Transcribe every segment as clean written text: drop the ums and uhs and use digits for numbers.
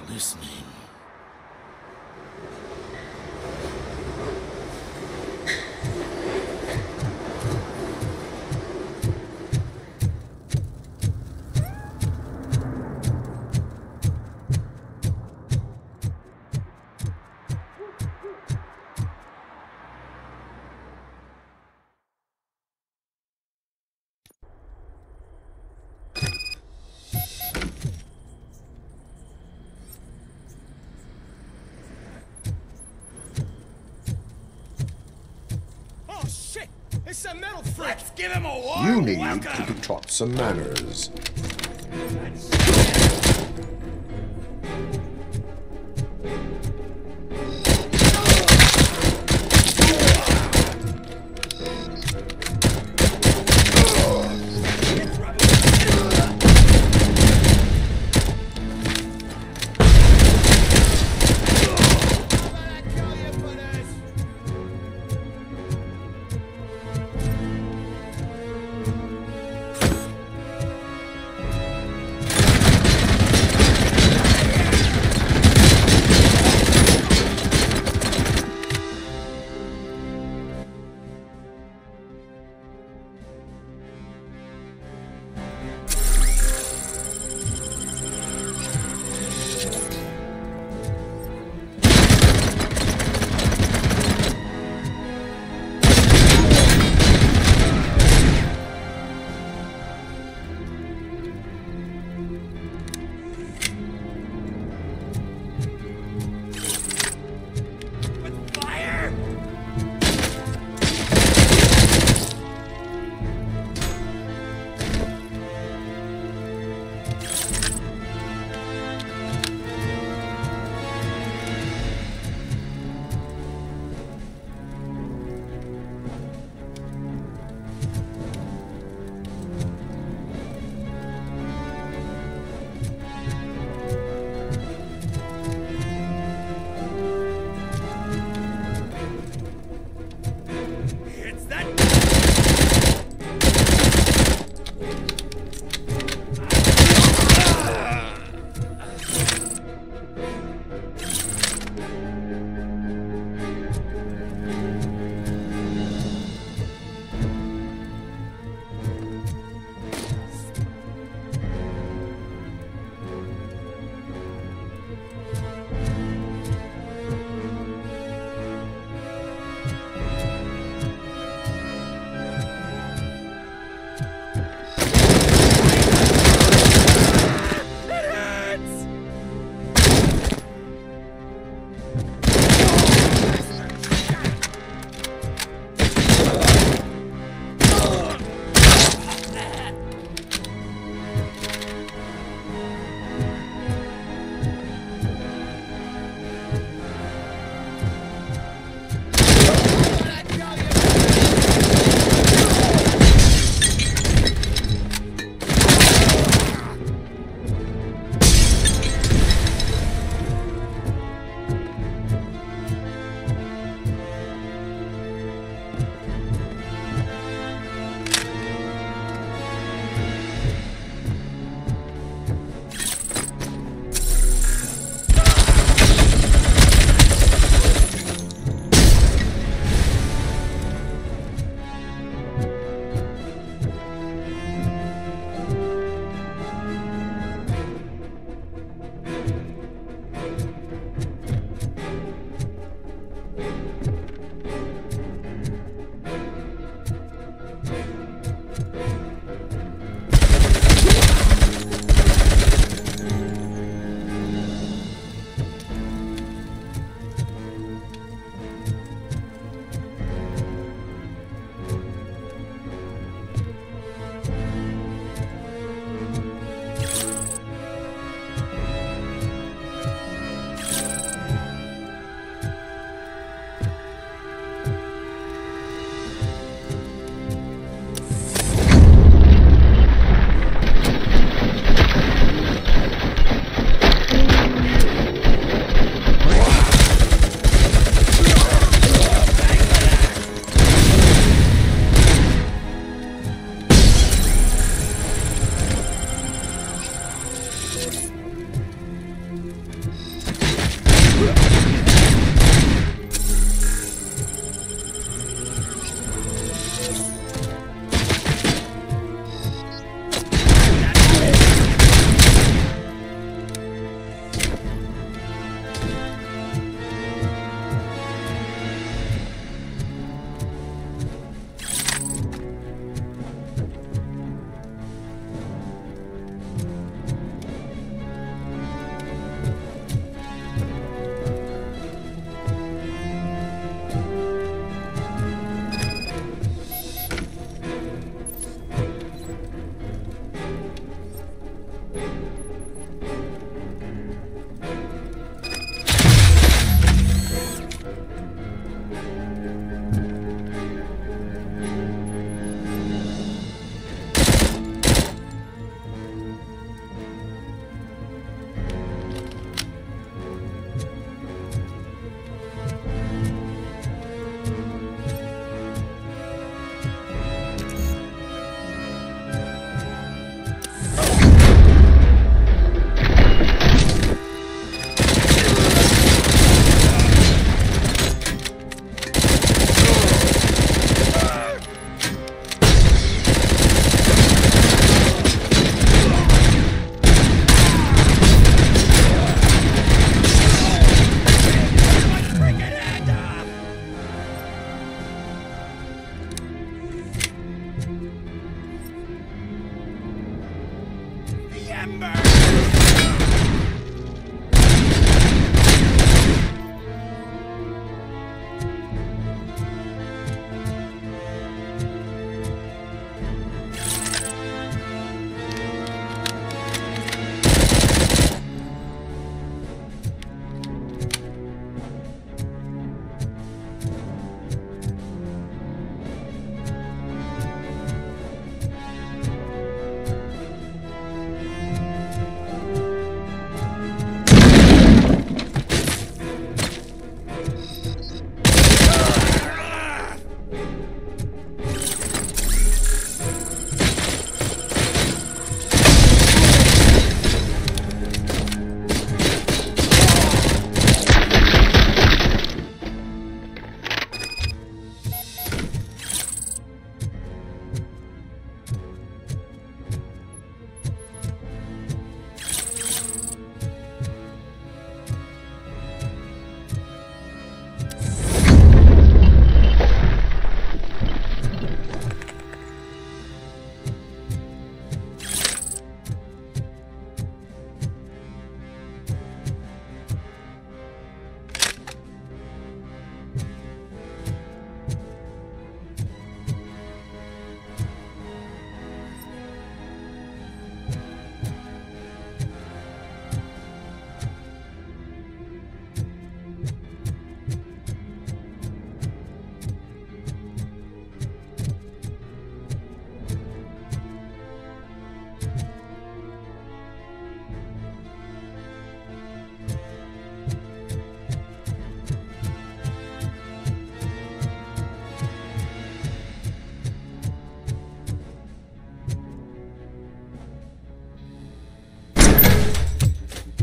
listening. Let's give him a warm You need welcome. to be taught some manners.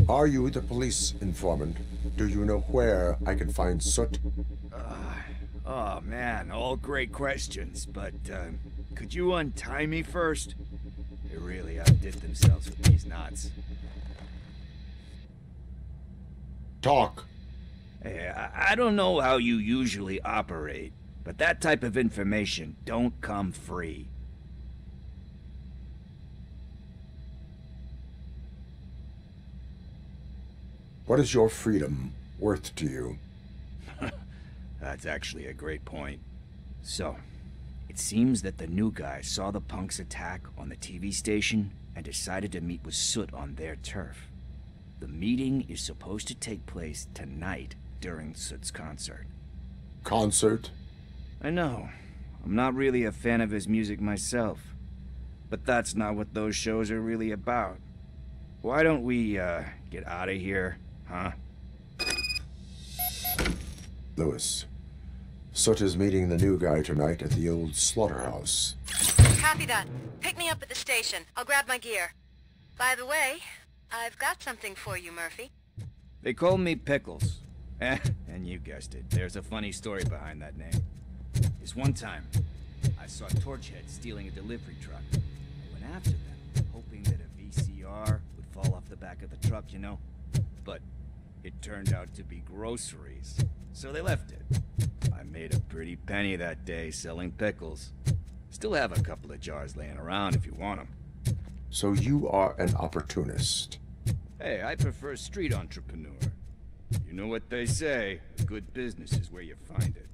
Are you the police informant? Do you know where I can find Soot? Oh man, all great questions, but could you untie me first? They really outdid themselves with these knots. Talk. Hey, I don't know how you usually operate, but that type of information don't come free. What is your freedom worth to you? That's actually a great point. So, it seems that the new guy saw the punks attack on the TV station and decided to meet with Soot on their turf. The meeting is supposed to take place tonight during Soot's concert. Concert? I know. I'm not really a fan of his music myself. But that's not what those shows are really about. Why don't we, get out of here, huh? Lewis. Soot is meeting the new guy tonight at the old slaughterhouse. Copy that. Pick me up at the station. I'll grab my gear. By the way, I've got something for you, Murphy. They call me Pickles. And you guessed it. There's a funny story behind that name. This one time, I saw Torchhead stealing a delivery truck. I went after them, hoping that a VCR would fall off the back of the truck, you know? But it turned out to be groceries, so they left it. I made a pretty penny that day selling pickles. Still have a couple of jars laying around if you want them. So you are an opportunist. Hey, I prefer street entrepreneur. You know what they say, good business is where you find it.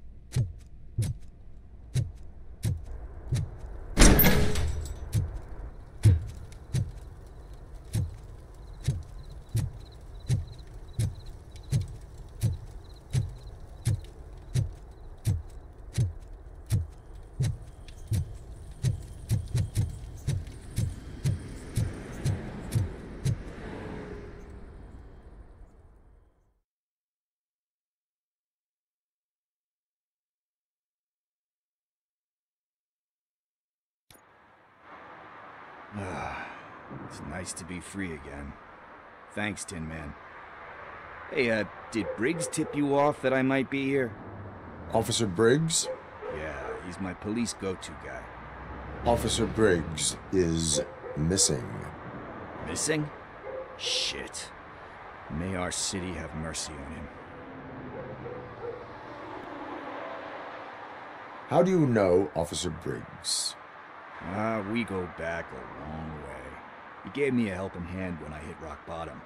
It's nice to be free again. Thanks, Tin Man. Hey, did Briggs tip you off that I might be here? Officer Briggs? Yeah, he's my police go-to guy. Officer Briggs is missing. Missing? Shit. May our city have mercy on him. How do you know Officer Briggs? We go back a long way. He gave me a helping hand when I hit rock bottom,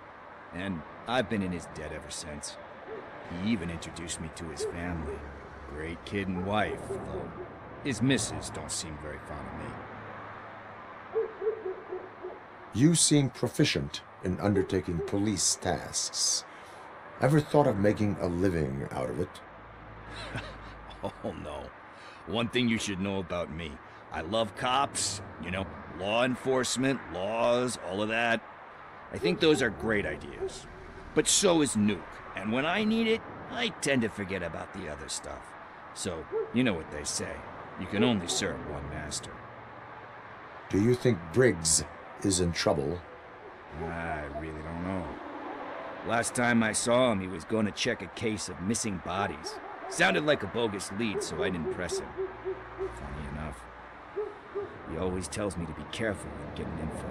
and I've been in his debt ever since. He even introduced me to his family. Great kid and wife, though his missus don't seem very fond of me. You seem proficient in undertaking police tasks. Ever thought of making a living out of it? Oh no. One thing you should know about me. I love cops, you know, law enforcement, laws, all of that. I think those are great ideas. But so is Nuke, and when I need it, I tend to forget about the other stuff. So, you know what they say. You can only serve one master. Do you think Briggs is in trouble? I really don't know. Last time I saw him, he was going to check a case of missing bodies. Sounded like a bogus lead, so I didn't press him. Funny enough. He always tells me to be careful when getting info.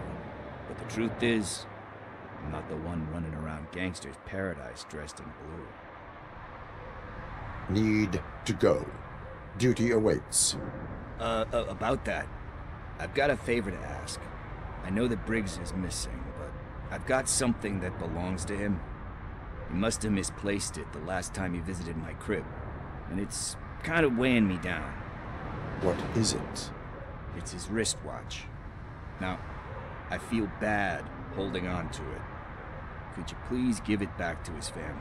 But the truth is, I'm not the one running around gangsters' paradise dressed in blue. Need to go. Duty awaits. About that, I've got a favor to ask. I know that Briggs is missing, but I've got something that belongs to him. He must have misplaced it the last time he visited my crib, and it's kind of weighing me down. What is it? It's his wristwatch. Now, I feel bad holding on to it. Could you please give it back to his family?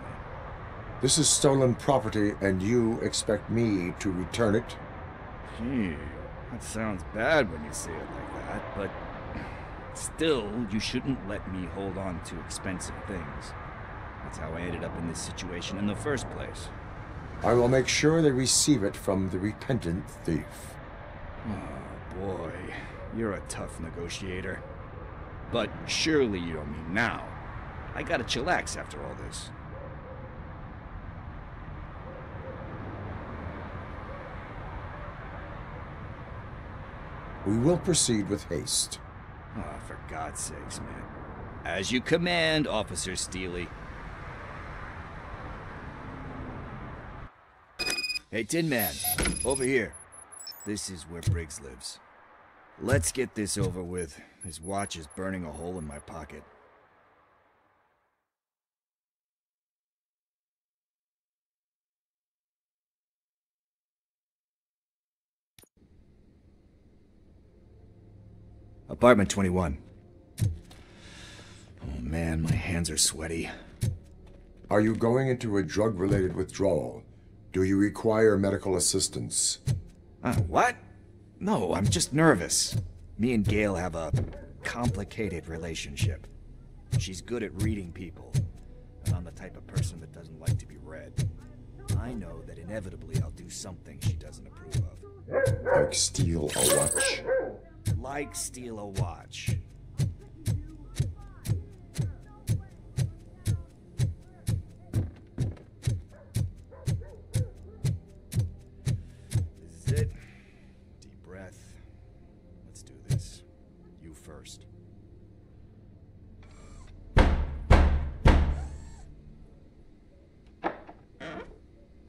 This is stolen property, and you expect me to return it? Gee, that sounds bad when you say it like that, but still, you shouldn't let me hold on to expensive things. That's how I ended up in this situation in the first place. I will make sure they receive it from the repentant thief. Oh boy, you're a tough negotiator. But surely you don't mean now. I gotta chillax after all this. We will proceed with haste. Oh, for God's sakes, man. As you command, Officer Steely. Hey, Tin Man, over here. This is where Briggs lives. Let's get this over with. His watch is burning a hole in my pocket. Apartment 21. Oh man, my hands are sweaty. Are you going into a drug-related withdrawal? Do you require medical assistance? What? No, I'm just nervous. Me and Gail have a complicated relationship. She's good at reading people, and I'm the type of person that doesn't like to be read. I know that inevitably I'll do something she doesn't approve of. Like steal a watch? Like steal a watch.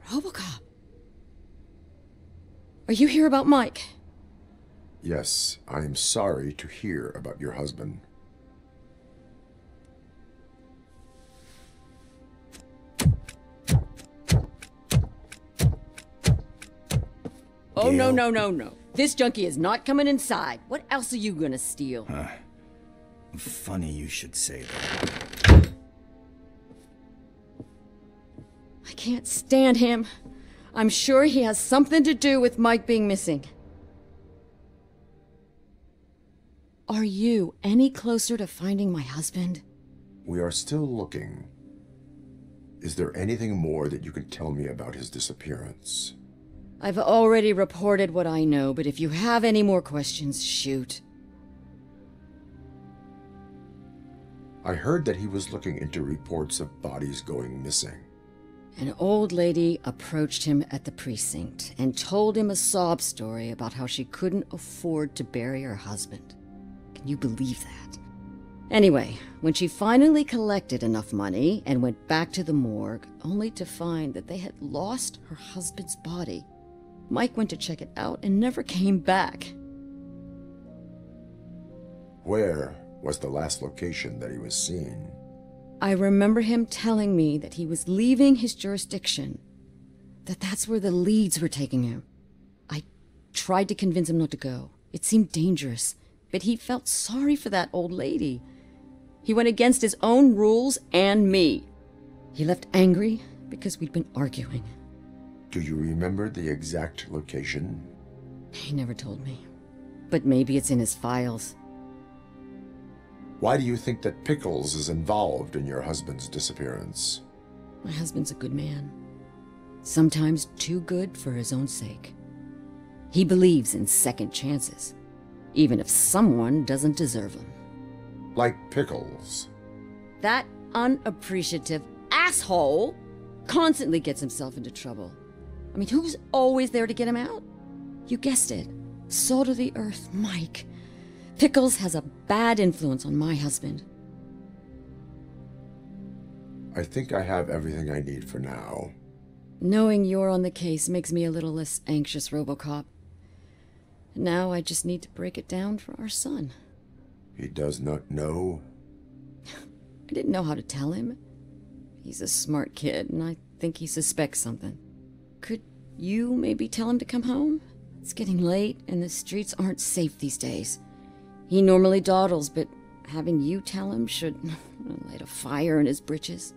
Robocop. Are you here about Mike? Yes, I am sorry to hear about your husband. Oh, no. This junkie is not coming inside. What else are you gonna steal? Funny you should say that. I can't stand him. I'm sure he has something to do with Mike being missing. Are you any closer to finding my husband? We are still looking. Is there anything more that you can tell me about his disappearance? I've already reported what I know, but if you have any more questions, shoot. I heard that he was looking into reports of bodies going missing. An old lady approached him at the precinct and told him a sob story about how she couldn't afford to bury her husband. Can you believe that? Anyway, when she finally collected enough money and went back to the morgue, only to find that they had lost her husband's body, Mike went to check it out and never came back. Where was the last location that he was seen? I remember him telling me that he was leaving his jurisdiction, that's where the leads were taking him. I tried to convince him not to go. It seemed dangerous, but he felt sorry for that old lady. He went against his own rules and me. He left angry because we'd been arguing. Do you remember the exact location? He never told me, but maybe it's in his files. Why do you think that Pickles is involved in your husband's disappearance? My husband's a good man. Sometimes too good for his own sake. He believes in second chances, even if someone doesn't deserve them. Like Pickles. That unappreciative asshole constantly gets himself into trouble. I mean, who's always there to get him out? You guessed it. Salt of the earth, Mike. Pickles has a bad influence on my husband. I think I have everything I need for now. Knowing you're on the case makes me a little less anxious, Robocop. Now I just need to break it down for our son. He does not know? I didn't know how to tell him. He's a smart kid, and I think he suspects something. Could you maybe tell him to come home? It's getting late, and the streets aren't safe these days. He normally dawdles, but having you tell him should light a fire in his britches.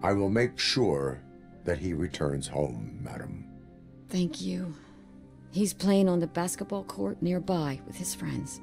I will make sure that he returns home, madam. Thank you. He's playing on the basketball court nearby with his friends.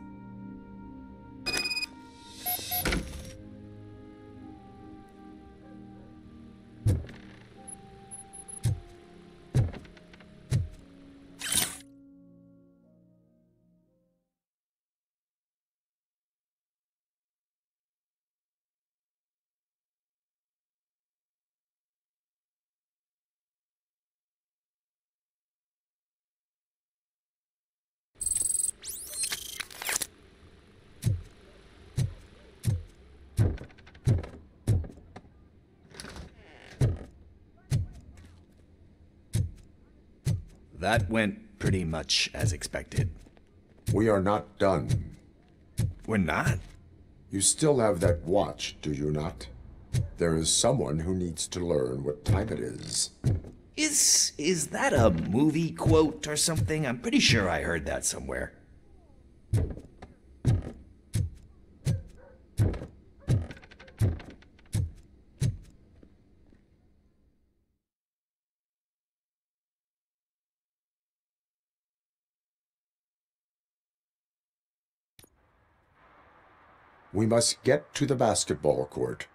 That went pretty much as expected. We are not done. We're not? You still have that watch, do you not? There is someone who needs to learn what time it is. Is that a movie quote or something? I'm pretty sure I heard that somewhere. We must get to the basketball court.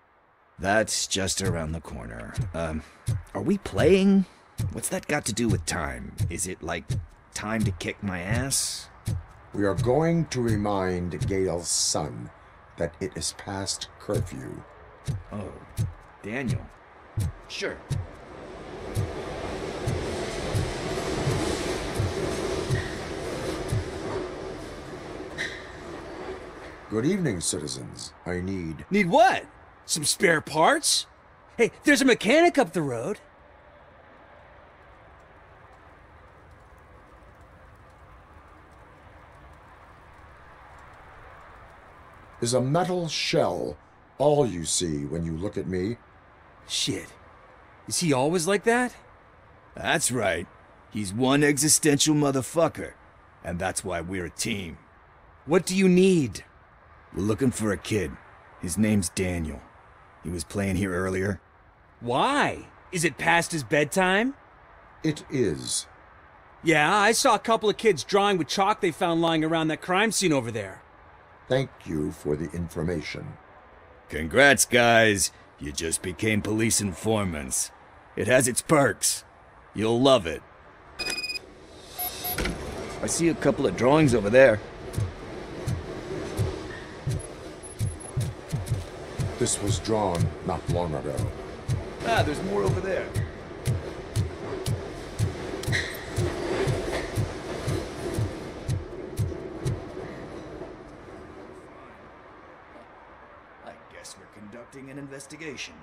That's just around the corner. Are we playing? What's that got to do with time? Is it like time to kick my ass? We are going to remind Gail's son that it is past curfew. Oh, Daniel. Sure. Good evening, citizens. I need... Need what? Some spare parts? Hey, there's a mechanic up the road. is a metal shell, all you see when you look at me. Shit. Is he always like that? That's right. He's one existential motherfucker. And that's why we're a team. What do you need? We're looking for a kid. His name's Daniel. He was playing here earlier. Why? Is it past his bedtime? It is. Yeah, I saw a couple of kids drawing with chalk they found lying around that crime scene over there. Thank you for the information. Congrats, guys. You just became police informants. It has its perks. You'll love it. I see a couple of drawings over there. This was drawn not long ago. Ah, there's more over there. I guess we're conducting an investigation.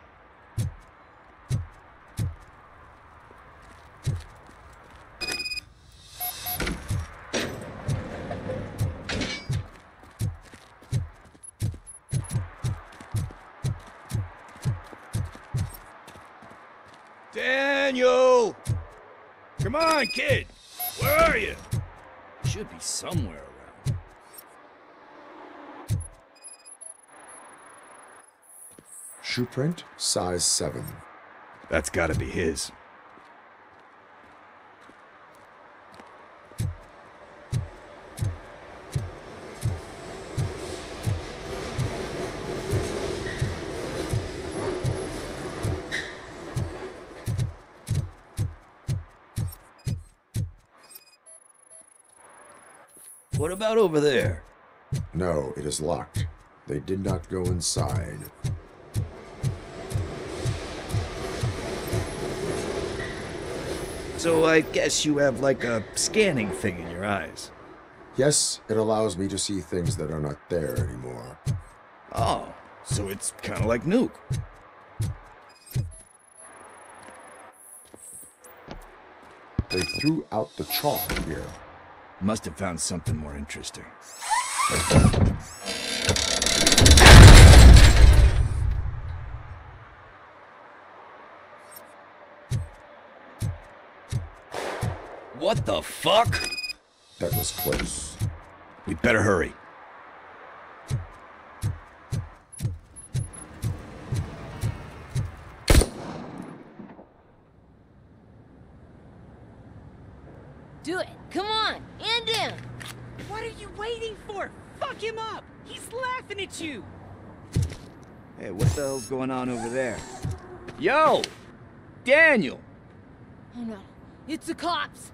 Daniel! Come on, kid! Where are you? Should be somewhere around. Shoe print, size 7. That's gotta be his. What about over there? No, it is locked. They did not go inside. So I guess you have like a scanning thing in your eyes. Yes, it allows me to see things that are not there anymore. Oh, so it's kind of like Nuke. They threw out the chalk here. Must have found something more interesting. What the fuck? That was close. We better hurry. Do it. Come on. And in. What are you waiting for? Fuck him up. He's laughing at you. Hey, what the hell's going on over there? Yo! Daniel! Oh no. It's the cops.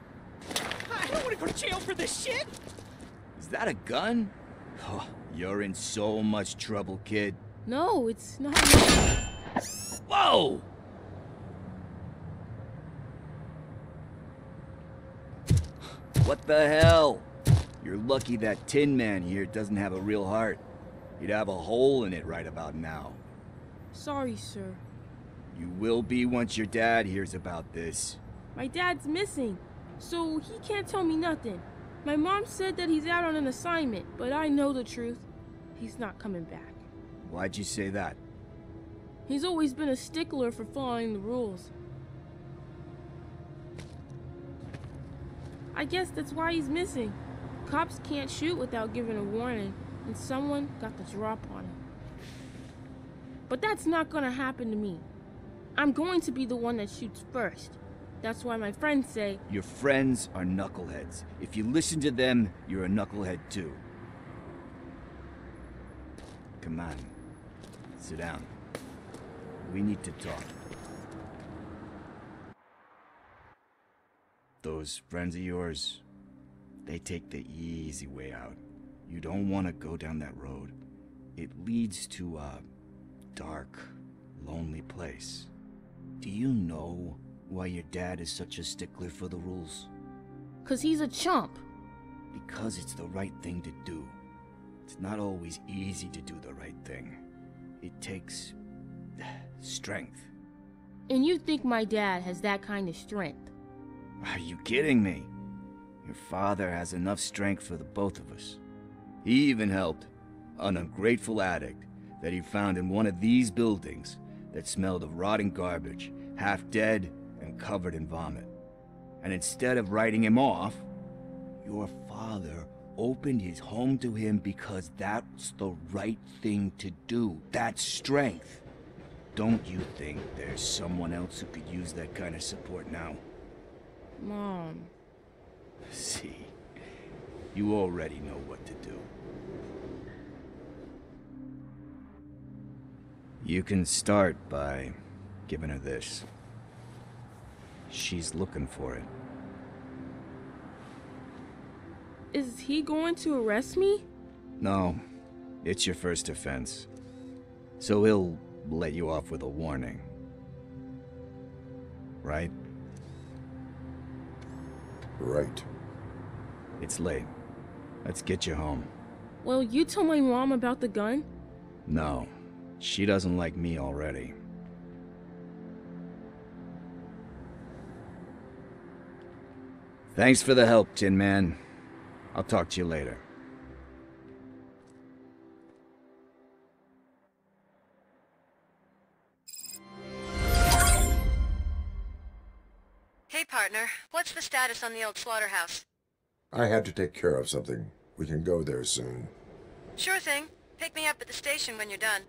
I don't want to go to jail for this shit. Is that a gun? Oh, you're in so much trouble, kid. No, it's not. Whoa! What the hell? You're lucky that Tin Man here doesn't have a real heart. He'd have a hole in it right about now. Sorry, sir. You will be once your dad hears about this. My dad's missing, so he can't tell me nothing. My mom said that he's out on an assignment, but I know the truth. He's not coming back. Why'd you say that? He's always been a stickler for following the rules. I guess that's why he's missing. Cops can't shoot without giving a warning, and someone got the drop on him. But that's not gonna happen to me. I'm going to be the one that shoots first. That's why my friends say... Your friends are knuckleheads. If you listen to them, you're a knucklehead too. Come on. Sit down. We need to talk. Those friends of yours, they take the easy way out. You don't want to go down that road. It leads to a dark, lonely place. Do you know why your dad is such a stickler for the rules? 'Cause he's a chump. Because it's the right thing to do. It's not always easy to do the right thing. It takes strength. And you think my dad has that kind of strength? Are you kidding me? Your father has enough strength for the both of us. He even helped an ungrateful addict that he found in one of these buildings that smelled of rotting garbage, half dead and covered in vomit. And instead of writing him off, your father opened his home to him because that's the right thing to do. That's strength. Don't you think there's someone else who could use that kind of support now? Mom. See, you already know what to do. You can start by giving her this. She's looking for it. Is he going to arrest me? No, it's your first offense. So he'll let you off with a warning. Right? Right. It's late. Let's get you home. Well, you told my mom about the gun? No, she doesn't like me already. Thanks for the help, Tin Man. I'll talk to you later. Hey, partner. What's the status on the old slaughterhouse? I had to take care of something. We can go there soon. Sure thing. Pick me up at the station when you're done.